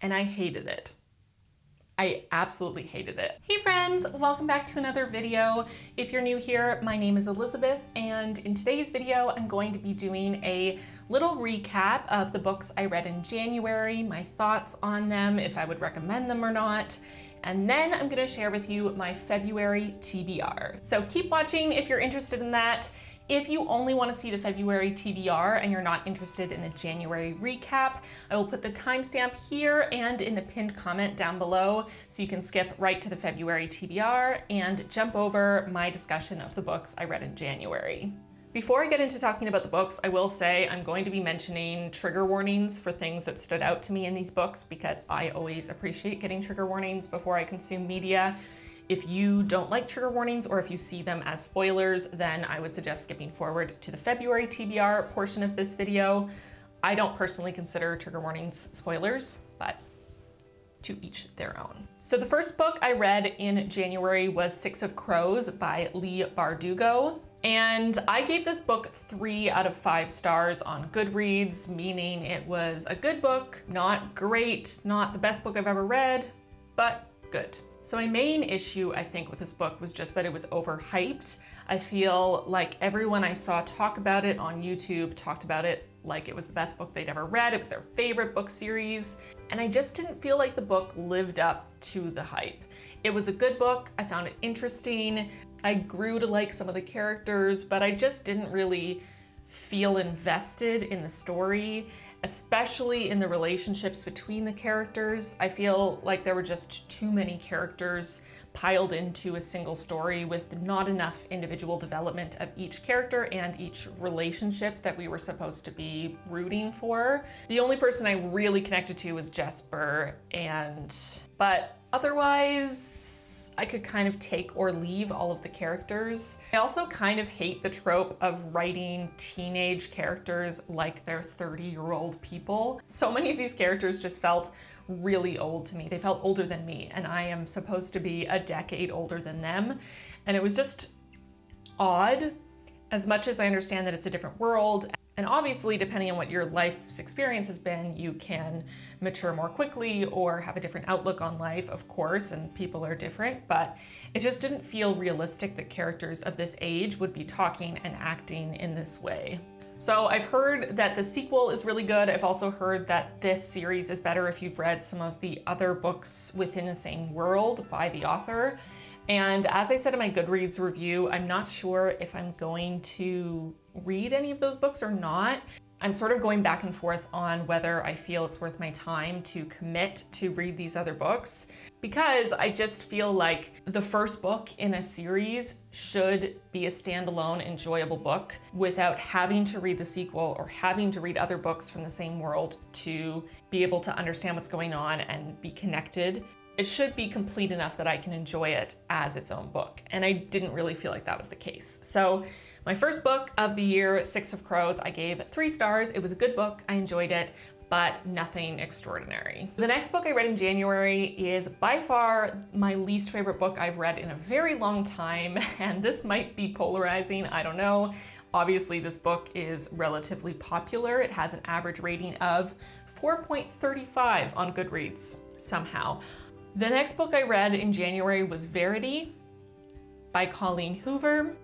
and I hated it. I absolutely hated it. Hey friends, welcome back to another video. If you're new here, my name is Elizabeth, and in today's video, I'm going to be doing a little recap of the books I read in January, my thoughts on them, if I would recommend them or not. And then I'm gonna share with you my February TBR. So keep watching if you're interested in that. If you only want to see the February TBR and you're not interested in the January recap, I will put the timestamp here and in the pinned comment down below so you can skip right to the February TBR and jump over my discussion of the books I read in January. Before I get into talking about the books, I will say I'm going to be mentioning trigger warnings for things that stood out to me in these books because I always appreciate getting trigger warnings before I consume media. If you don't like trigger warnings or if you see them as spoilers, then I would suggest skipping forward to the February TBR portion of this video. I don't personally consider trigger warnings spoilers, but to each their own. So the first book I read in January was 6 of Crows by Leigh Bardugo. And I gave this book 3 out of 5 stars on Goodreads, meaning it was a good book, not great, not the best book I've ever read, but good. So my main issue, I think, with this book was just that it was overhyped. I feel like everyone I saw talk about it on YouTube talked about it like it was the best book they'd ever read. It was their favorite book series. And I just didn't feel like the book lived up to the hype. It was a good book. I found it interesting. I grew to like some of the characters, but I just didn't really feel invested in the story, especially in the relationships between the characters. I feel like there were just too many characters piled into a single story with not enough individual development of each character and each relationship that we were supposed to be rooting for. The only person I really connected to was Jesper, but otherwise, I could kind of take or leave all of the characters. I also kind of hate the trope of writing teenage characters like they're 30-year-old people. So many of these characters just felt really old to me. They felt older than me, and I am supposed to be a decade older than them. And it was just odd, as much as I understand that it's a different world. And obviously, depending on what your life's experience has been, you can mature more quickly or have a different outlook on life, of course, and people are different, but it just didn't feel realistic that characters of this age would be talking and acting in this way. So I've heard that the sequel is really good. I've also heard that this series is better if you've read some of the other books within the same world by the author. And as I said in my Goodreads review, I'm not sure if I'm going to read any of those books or not. I'm sort of going back and forth on whether I feel it's worth my time to commit to read these other books, because I just feel like the first book in a series should be a standalone, enjoyable book without having to read the sequel or having to read other books from the same world to be able to understand what's going on and be connected. It should be complete enough that I can enjoy it as its own book. And I didn't really feel like that was the case. So my first book of the year, 6 of Crows, I gave 3 stars. It was a good book, I enjoyed it, but nothing extraordinary. The next book I read in January is by far my least favorite book I've read in a very long time. And this might be polarizing, I don't know. Obviously this book is relatively popular. It has an average rating of 4.35 on Goodreads somehow. The next book I read in January was Verity by Colleen Hoover,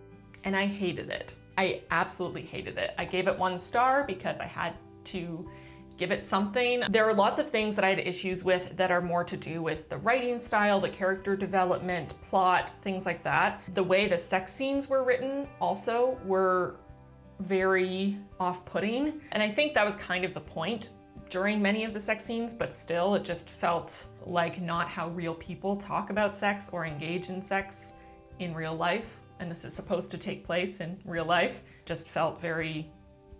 and I hated it. I absolutely hated it. I gave it 1 star because I had to give it something. There are lots of things that I had issues with that are more to do with the writing style, the character development, plot, things like that. The way the sex scenes were written also were very off-putting, and I think that was kind of the point during many of the sex scenes, but still it just felt like not how real people talk about sex or engage in sex in real life. And this is supposed to take place in real life. Just felt very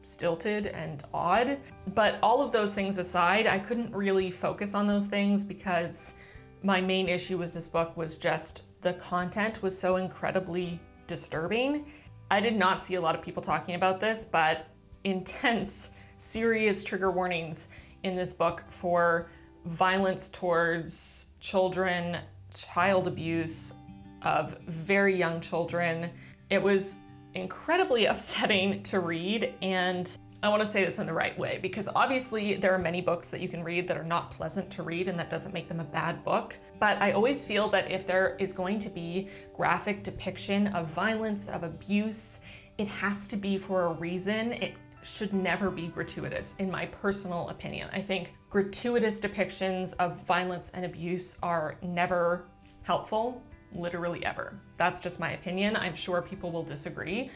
stilted and odd. But all of those things aside, I couldn't really focus on those things because my main issue with this book was just the content was so incredibly disturbing. I did not see a lot of people talking about this, but intense, serious trigger warnings in this book for violence towards children, child abuse of very young children. It was incredibly upsetting to read, and I want to say this in the right way, because obviously there are many books that you can read that are not pleasant to read, and that doesn't make them a bad book. But I always feel that if there is going to be graphic depiction of violence, of abuse, it has to be for a reason. It should never be gratuitous, in my personal opinion. I think gratuitous depictions of violence and abuse are never helpful, literally ever. That's just my opinion. I'm sure people will disagree,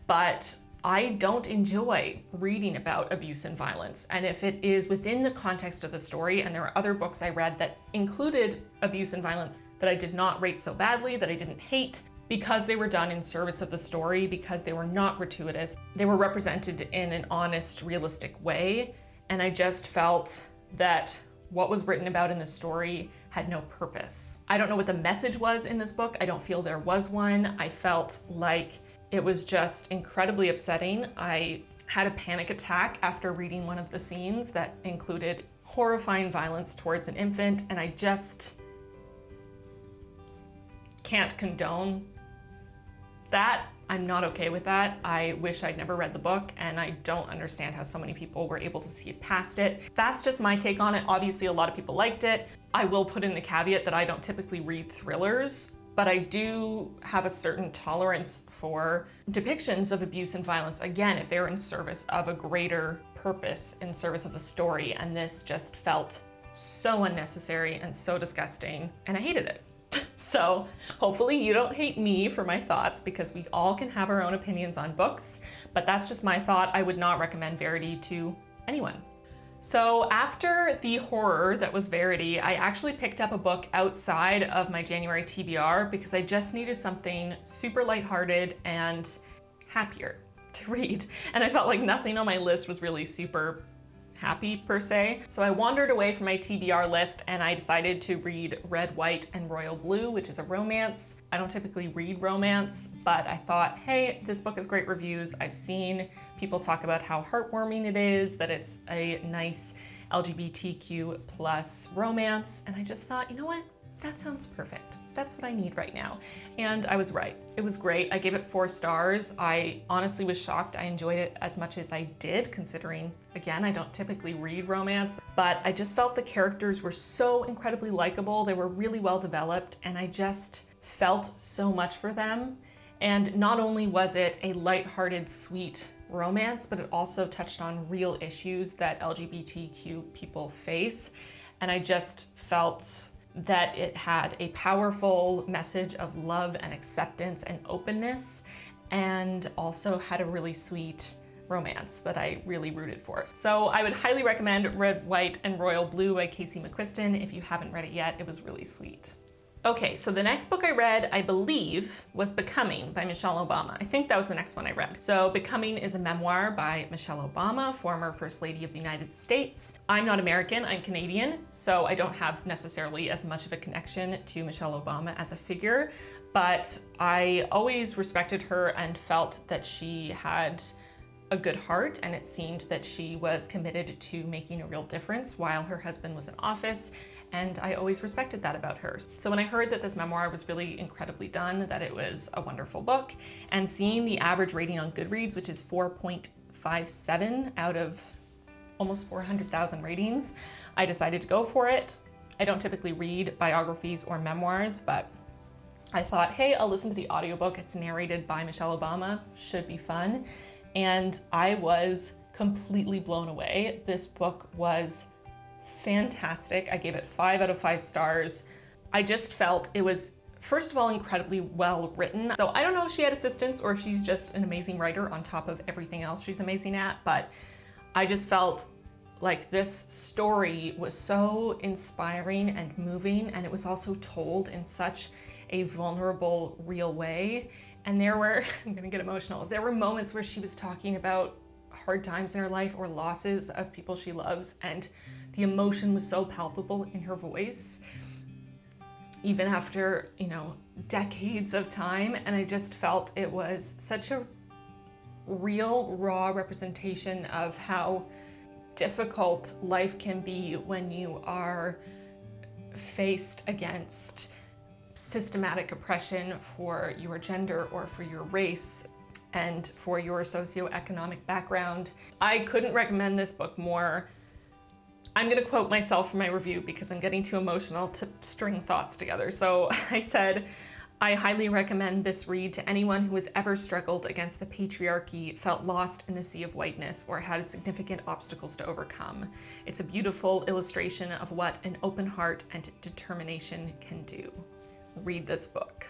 but I don't enjoy reading about abuse and violence. And if it is within the context of the story, and there are other books I read that included abuse and violence that I did not rate so badly, that I didn't hate, because they were done in service of the story, because they were not gratuitous, they were represented in an honest, realistic way. And I just felt that what was written about in the story had no purpose. I don't know what the message was in this book. I don't feel there was one. I felt like it was just incredibly upsetting. I had a panic attack after reading one of the scenes that included horrifying violence towards an infant, and I just can't condone that. I'm not okay with that. I wish I'd never read the book, and I don't understand how so many people were able to see it past it. That's just my take on it. Obviously, a lot of people liked it. I will put in the caveat that I don't typically read thrillers, but I do have a certain tolerance for depictions of abuse and violence, again, if they're in service of a greater purpose, in service of the story, and this just felt so unnecessary and so disgusting, and I hated it. So hopefully you don't hate me for my thoughts, because we all can have our own opinions on books, but that's just my thought. I would not recommend Verity to anyone. So after the horror that was Verity, I actually picked up a book outside of my January TBR because I just needed something super lighthearted and happier to read. And I felt like nothing on my list was really super happy per se. So I wandered away from my TBR list and I decided to read Red, White, and Royal Blue, which is a romance. I don't typically read romance, but I thought, hey, this book has great reviews. I've seen people talk about how heartwarming it is, that it's a nice LGBTQ plus romance. And I just thought, you know what? That sounds perfect. That's what I need right now. And I was right. It was great. I gave it 4 stars. I honestly was shocked I enjoyed it as much as I did, considering, again, I don't typically read romance, but I just felt the characters were so incredibly likable. They were really well developed, and I just felt so much for them. And not only was it a lighthearted, sweet romance, but it also touched on real issues that LGBTQ people face. And I just felt that it had a powerful message of love and acceptance and openness, and also had a really sweet romance that I really rooted for. So I would highly recommend Red, White, and Royal Blue by Casey McQuiston. If you haven't read it yet, it was really sweet. Okay, so the next book I read, I believe, was Becoming by Michelle Obama. I think that was the next one I read. So Becoming is a memoir by Michelle Obama, former First Lady of the United States. I'm not American, I'm Canadian, so I don't have necessarily as much of a connection to Michelle Obama as a figure, but I always respected her and felt that she had a good heart, and it seemed that she was committed to making a real difference while her husband was in office. And I always respected that about her. So when I heard that this memoir was really incredibly done, that it was a wonderful book, and seeing the average rating on Goodreads, which is 4.57 out of almost 400,000 ratings, I decided to go for it. I don't typically read biographies or memoirs, but I thought, hey, I'll listen to the audiobook. It's narrated by Michelle Obama, should be fun. And I was completely blown away. This book was fantastic. I gave it 5 out of 5 stars. I just felt it was, first of all, incredibly well written. So I don't know if she had assistants or if she's just an amazing writer on top of everything else she's amazing at, but I just felt like this story was so inspiring and moving, and it was also told in such a vulnerable, real way. And there were, I'm gonna get emotional, there were moments where she was talking about hard times in her life or losses of people she loves, and the emotion was so palpable in her voice, even after, you know, decades of time. And I just felt it was such a real, raw representation of how difficult life can be when you are faced against systematic oppression for your gender or for your race. and for your socioeconomic background. I couldn't recommend this book more. I'm gonna quote myself from my review because I'm getting too emotional to string thoughts together. So I said, I highly recommend this read to anyone who has ever struggled against the patriarchy, felt lost in a sea of whiteness, or had significant obstacles to overcome. It's a beautiful illustration of what an open heart and determination can do. Read this book.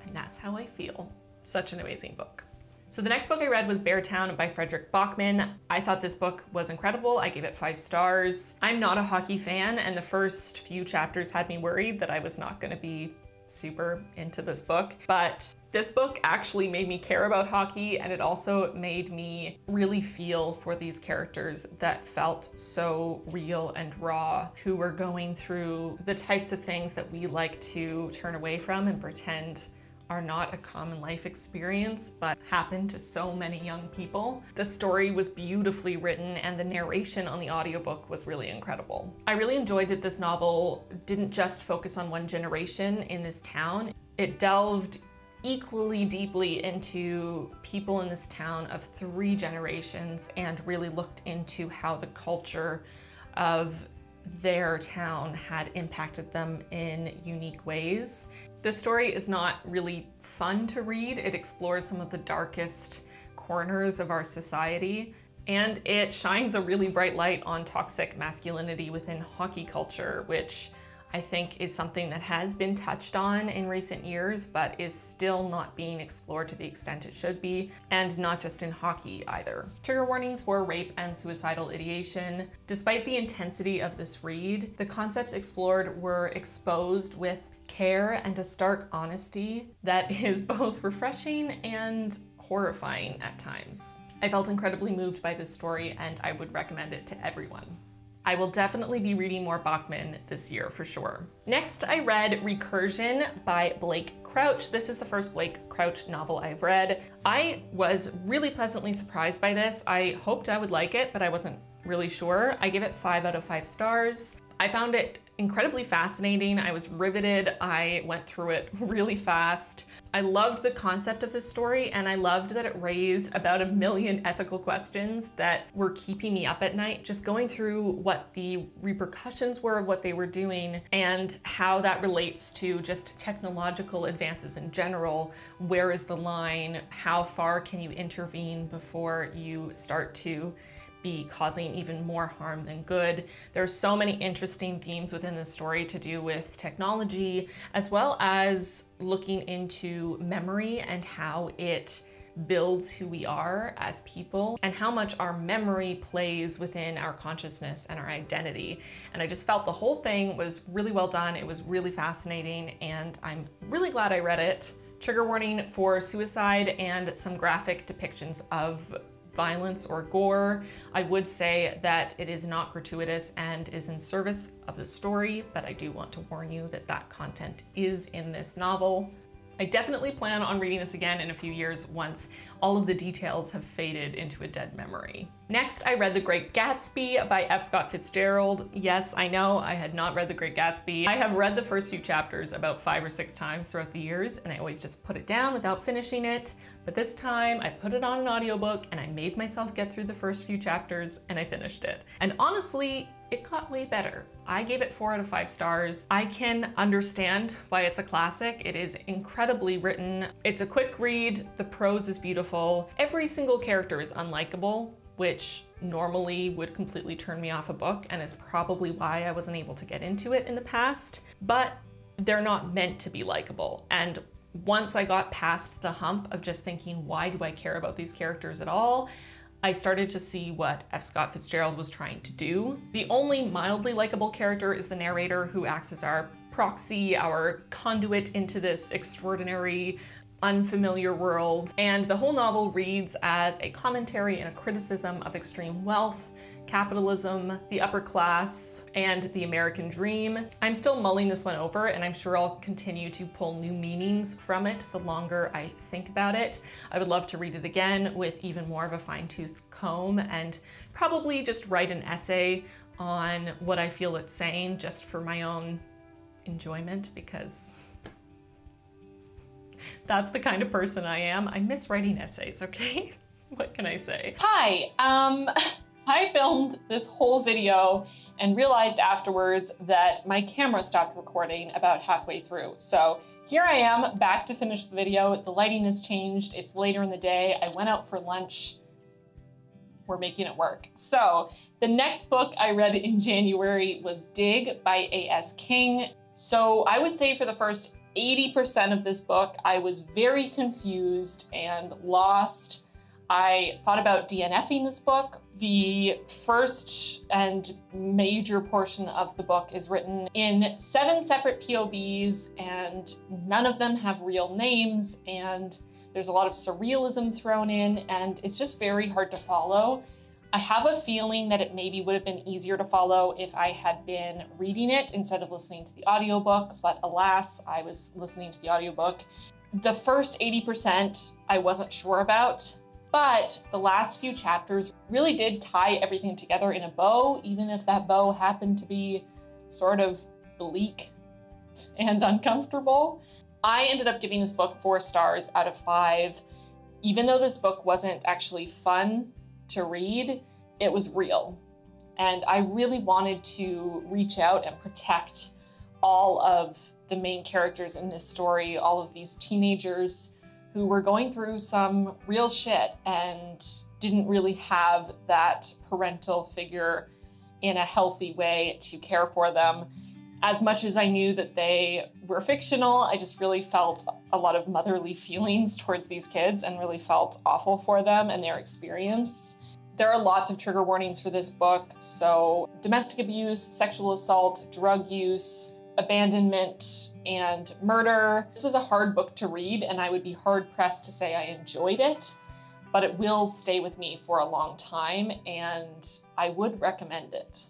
And that's how I feel. Such an amazing book. So the next book I read was Beartown by Frederick Bachman. I thought this book was incredible. I gave it 5 stars. I'm not a hockey fan, and the first few chapters had me worried that I was not gonna be super into this book, but this book actually made me care about hockey, and it also made me really feel for these characters that felt so real and raw, who were going through the types of things that we like to turn away from and pretend are not a common life experience, but happen to so many young people. The story was beautifully written, and the narration on the audiobook was really incredible. I really enjoyed that this novel didn't just focus on one generation in this town. It delved equally deeply into people in this town of 3 generations and really looked into how the culture of their town had impacted them in unique ways. This story is not really fun to read. It explores some of the darkest corners of our society, and it shines a really bright light on toxic masculinity within hockey culture, which I think is something that has been touched on in recent years, but is still not being explored to the extent it should be, and not just in hockey either. Trigger warnings for rape and suicidal ideation. Despite the intensity of this read, the concepts explored were exposed with care and a stark honesty that is both refreshing and horrifying at times. I felt incredibly moved by this story, and I would recommend it to everyone. I will definitely be reading more Bachman this year for sure. Next, I read Recursion by Blake Crouch. This is the first Blake Crouch novel I've read. I was really pleasantly surprised by this. I hoped I would like it, but I wasn't really sure. I give it 5 out of 5 stars. I found it incredibly fascinating. I was riveted. I went through it really fast. I loved the concept of this story, and I loved that it raised about 1 million ethical questions that were keeping me up at night, just going through what the repercussions were of what they were doing and how that relates to just technological advances in general. Where is the line? How far can you intervene before you start to be causing even more harm than good? There's so many interesting themes within this story to do with technology, as well as looking into memory and how it builds who we are as people, and how much our memory plays within our consciousness and our identity. And I just felt the whole thing was really well done. It was really fascinating, and I'm really glad I read it. Trigger warning for suicide and some graphic depictions of violence or gore. I would say that it is not gratuitous and is in service of the story, but I do want to warn you that that content is in this novel. I definitely plan on reading this again in a few years once all of the details have faded into a dead memory. Next, I read The Great Gatsby by F. Scott Fitzgerald. Yes, I know, I had not read The Great Gatsby. I have read the first few chapters about 5 or 6 times throughout the years, and I always just put it down without finishing it. But this time, I put it on an audiobook, and I made myself get through the first few chapters, and I finished it. And honestly, it got way better. I gave it 4 out of 5 stars. I can understand why it's a classic. It is incredibly written. It's a quick read. The prose is beautiful. Every single character is unlikable, which normally would completely turn me off a book, and is probably why I wasn't able to get into it in the past. But they're not meant to be likable. And once I got past the hump of just thinking, why do I care about these characters at all? I started to see what F. Scott Fitzgerald was trying to do. The only mildly likable character is the narrator, who acts as our proxy, our conduit into this extraordinary, unfamiliar world. And the whole novel reads as a commentary and a criticism of extreme wealth, capitalism, the upper class, and the American dream. I'm still mulling this one over, and I'm sure I'll continue to pull new meanings from it the longer I think about it. I would love to read it again with even more of a fine-tooth comb, and probably just write an essay on what I feel it's saying, just for my own enjoyment, because That's the kind of person I am. I miss writing essays, okay? What can I say? Hi, I filmed this whole video and realized afterwards that my camera stopped recording about halfway through. So here I am back to finish the video. The lighting has changed. It's later in the day. I went out for lunch. We're making it work. So the next book I read in January was Dig by A.S. King. So I would say for the first 80% of this book, I was very confused and lost. I thought about DNFing this book. The first and major portion of the book is written in 7 separate POVs, and none of them have real names, and there's a lot of surrealism thrown in, and it's just very hard to follow. I have a feeling that it maybe would have been easier to follow if I had been reading it instead of listening to the audiobook, but alas, I was listening to the audiobook. The first 80% I wasn't sure about, but the last few chapters really did tie everything together in a bow, even if that bow happened to be sort of bleak and uncomfortable. I ended up giving this book 4 stars out of 5. Even though this book wasn't actually fun to read, it was real. And I really wanted to reach out and protect all of the main characters in this story, all of these teenagers who were going through some real shit and didn't really have that parental figure in a healthy way to care for them. As much as I knew that they were fictional, I just really felt a lot of motherly feelings towards these kids and really felt awful for them and their experience. There are lots of trigger warnings for this book, so domestic abuse, sexual assault, drug use, abandonment, and murder. This was a hard book to read, and I would be hard-pressed to say I enjoyed it, but it will stay with me for a long time, and I would recommend it.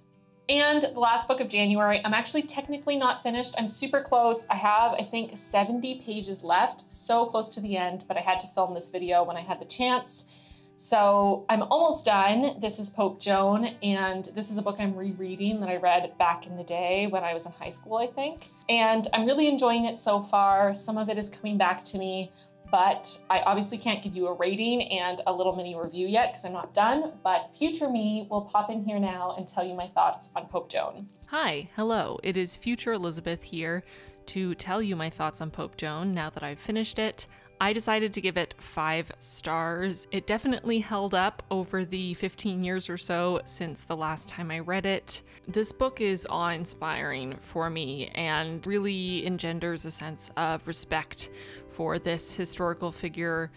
And the last book of January, I'm actually technically not finished. I'm super close. I have, I think, 70 pages left, so close to the end, but I had to film this video when I had the chance. So I'm almost done. This is Pope Joan, and this is a book I'm rereading that I read back in the day when I was in high school, I think. And I'm really enjoying it so far. Some of it is coming back to me, but I obviously can't give you a rating and a little mini review yet because I'm not done, but future me will pop in here now and tell you my thoughts on Pope Joan. Hi, hello. It is future Elizabeth here to tell you my thoughts on Pope Joan now that I've finished it. I decided to give it 5 stars. It definitely held up over the 15 years or so since the last time I read it. This book is awe-inspiring for me and really engenders a sense of respect for this historical figure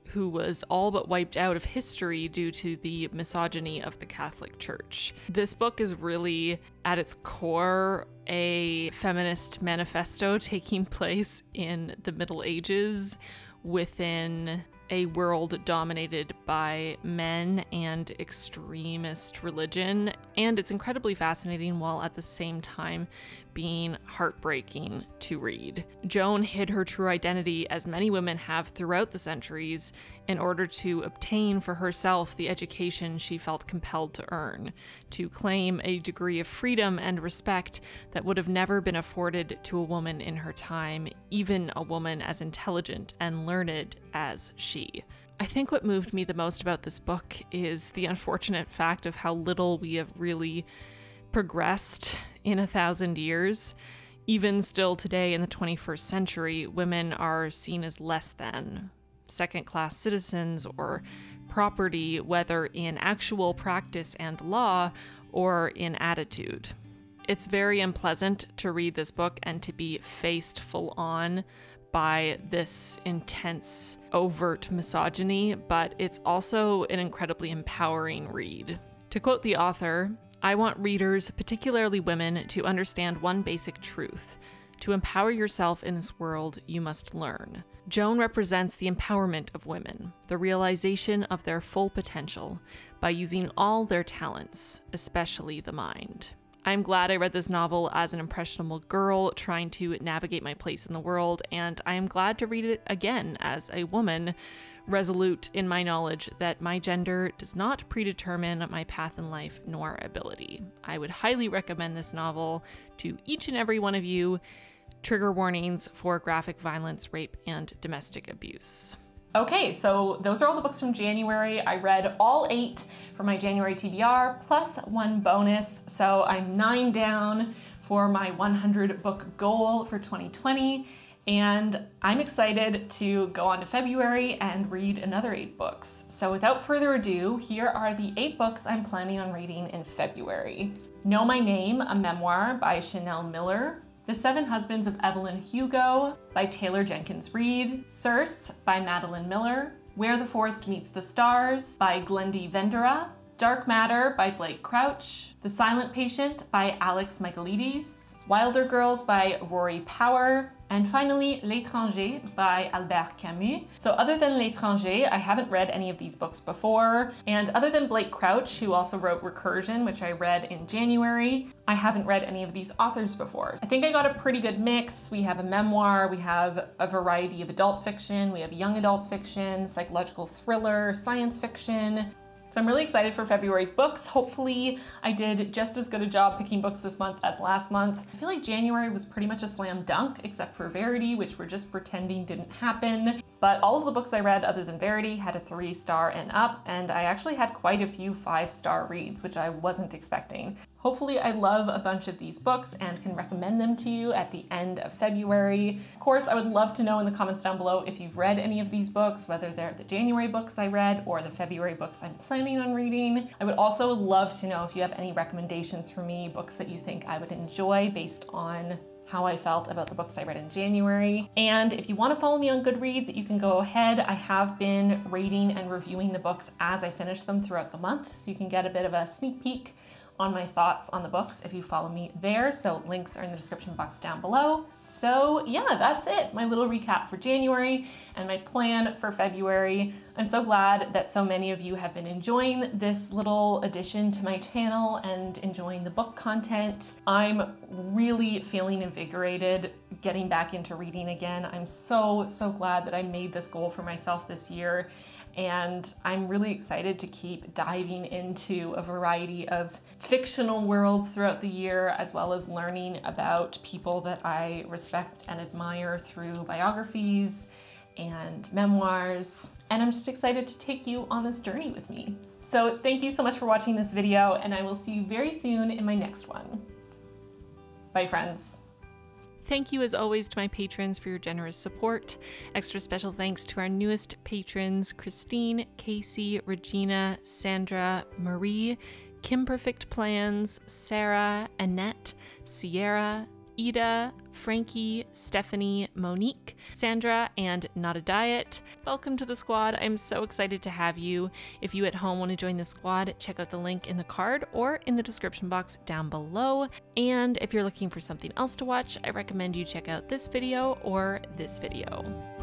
who was all but wiped out of history due to the misogyny of the Catholic Church. This book is really, at its core, a feminist manifesto taking place in the Middle Ages within a world dominated by men and extremist religion, and it's incredibly fascinating while at the same time being heartbreaking to read. Joan hid her true identity, as many women have throughout the centuries, in order to obtain for herself the education she felt compelled to earn, to claim a degree of freedom and respect that would have never been afforded to a woman in her time, even a woman as intelligent and learned as she. I think what moved me the most about this book is the unfortunate fact of how little we have really progressed in 1,000 years. Even still today in the 21st century, women are seen as less than, second-class citizens or property, whether in actual practice and law or in attitude. It's very unpleasant to read this book and to be faced full on by this intense, overt misogyny, but it's also an incredibly empowering read. To quote the author, "I want readers, particularly women, to understand one basic truth. To empower yourself in this world, you must learn." Joan represents the empowerment of women, the realization of their full potential, by using all their talents, especially the mind. I'm glad I read this novel as an impressionable girl trying to navigate my place in the world, and I am glad to read it again as a woman, resolute in my knowledge that my gender does not predetermine my path in life nor ability. I would highly recommend this novel to each and every one of you, trigger warnings for graphic violence, rape, and domestic abuse. Okay, so those are all the books from January. I read all 8 for my January TBR plus 1 bonus, so I'm 9 down for my 100 book goal for 2020, and I'm excited to go on to February and read another 8 books. So without further ado, here are the 8 books I'm planning on reading in February. Know My Name, a memoir by Chanel Miller. The Seven Husbands of Evelyn Hugo by Taylor Jenkins Reid. Circe by Madeline Miller. Where the Forest Meets the Stars by Glendy Vendera. Dark Matter by Blake Crouch. The Silent Patient by Alex Michaelides. Wilder Girls by Rory Power. And finally, L'Étranger by Albert Camus. So other than L'Étranger, I haven't read any of these books before. And other than Blake Crouch, who also wrote Recursion, which I read in January, I haven't read any of these authors before. I think I got a pretty good mix. We have a memoir, we have a variety of adult fiction, we have young adult fiction, psychological thriller, science fiction. So I'm really excited for February's books. Hopefully I did just as good a job picking books this month as last month. I feel like January was pretty much a slam dunk, except for Verity, which we're just pretending didn't happen. But all of the books I read other than Verity had a 3-star and up, and I actually had quite a few 5-star reads, which I wasn't expecting. Hopefully I love a bunch of these books and can recommend them to you at the end of February. Of course, I would love to know in the comments down below if you've read any of these books, whether they're the January books I read or the February books I'm planning on reading. I would also love to know if you have any recommendations for me, books that you think I would enjoy based on how I felt about the books I read in January. And if you want to follow me on Goodreads, you can go ahead. I have been rating and reviewing the books as I finish them throughout the month, so you can get a bit of a sneak peek on my thoughts on the books if you follow me there. So links are in the description box down below. So yeah, that's it. My little recap for January and my plan for February. I'm so glad that so many of you have been enjoying this little addition to my channel and enjoying the book content. I'm really feeling invigorated getting back into reading again. I'm so glad that I made this goal for myself this year. And I'm really excited to keep diving into a variety of fictional worlds throughout the year, as well as learning about people that I respect and admire through biographies and memoirs. And I'm just excited to take you on this journey with me. So thank you so much for watching this video, and I will see you very soon in my next one. Bye, friends. Thank you as always to my patrons for your generous support. Extra special thanks to our newest patrons, Christine, Casey, Regina, Sandra, Marie, Kim Perfect Plans, Sarah, Annette, Sierra, Ida, Frankie, Stephanie, Monique, Sandra, and Not a Diet. Welcome to the squad. I'm so excited to have you. If you at home want to join the squad, check out the link in the card or in the description box down below. And if you're looking for something else to watch, I recommend you check out this video or this video.